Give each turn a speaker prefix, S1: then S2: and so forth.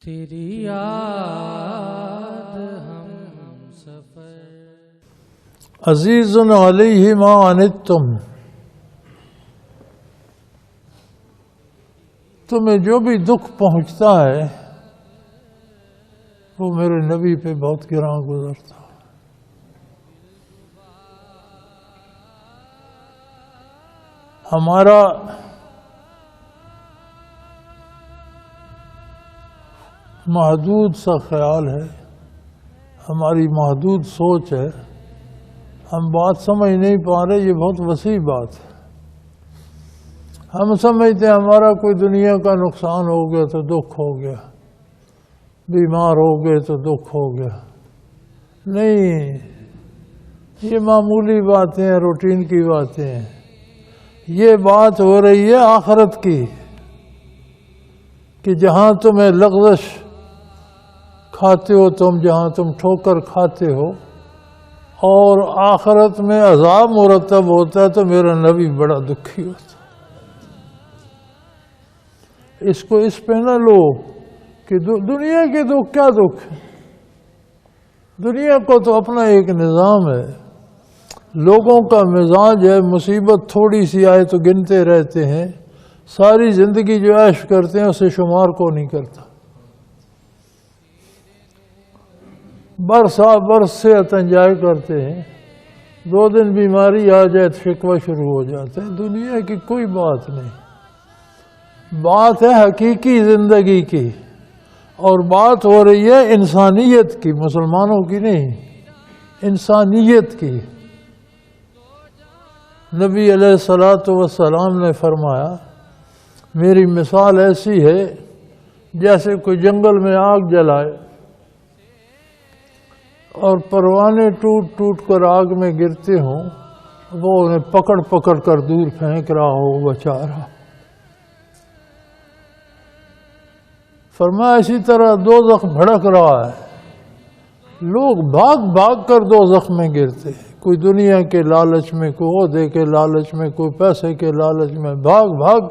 S1: تیری یاد ہم سفر
S2: عزیز علیہ ما عنتم، تمہیں جو بھی دکھ پہنچتا ہے وہ میرے نبی پہ بہت گراں گزرتا ہے۔ ہمارا محدود سا خیال ہے، ہماری محدود سوچ ہے، ہم بات سمجھ نہیں پا رہے، یہ بہت وسیع بات ہے۔ ہم سمجھتے ہیں ہمارا کوئی دنیا کا نقصان ہو گیا تو دکھ ہو گیا، بیمار ہو گئے تو دکھ ہو گیا۔ نہیں، یہ معمولی باتیں ہیں، روٹین کی باتیں ہیں۔ یہ بات ہو رہی ہے آخرت کی، کہ جہاں تمہیں لغزش کھاتے ہو تم، جہاں تم ٹھوکر کھاتے ہو اور آخرت میں عذاب مرتب ہوتا ہے تو میرا نبی بڑا دکھی ہوتا ہے۔ اس کو اس پہ نہ لو کہ دنیا کے دکھ کیا دکھ ہے۔ دنیا کو تو اپنا ایک نظام ہے، لوگوں کا مزاج ہے، مصیبت تھوڑی سی آئے تو گنتے رہتے ہیں، ساری زندگی جو عیش کرتے ہیں اسے شمار کو نہیں کرتا۔ برس سے انجوائے کرتے ہیں، 2 دن بیماری آ جائے تو شکوہ شروع ہو جاتا ہے۔ دنیا کی کوئی بات نہیں، بات ہے حقیقی زندگی کی، اور بات ہو رہی ہے انسانیت کی، مسلمانوں کی نہیں، انسانیت کی۔ نبی علیہ السلام نے فرمایا، میری مثال ایسی ہے جیسے کوئی جنگل میں آگ جلائے اور پروانے ٹوٹ ٹوٹ کر آگ میں گرتے ہوں، وہ انہیں پکڑ پکڑ کر دور پھینک رہا ہو، بچا رہا۔ فرمایا اسی طرح دوزخ بھڑک رہا ہے، لوگ بھاگ بھاگ کر دوزخ میں گرتے ہیں، کوئی دنیا کے لالچ میں، کوئی عہدے کے لالچ میں، کوئی پیسے کے لالچ میں، بھاگ بھاگ کر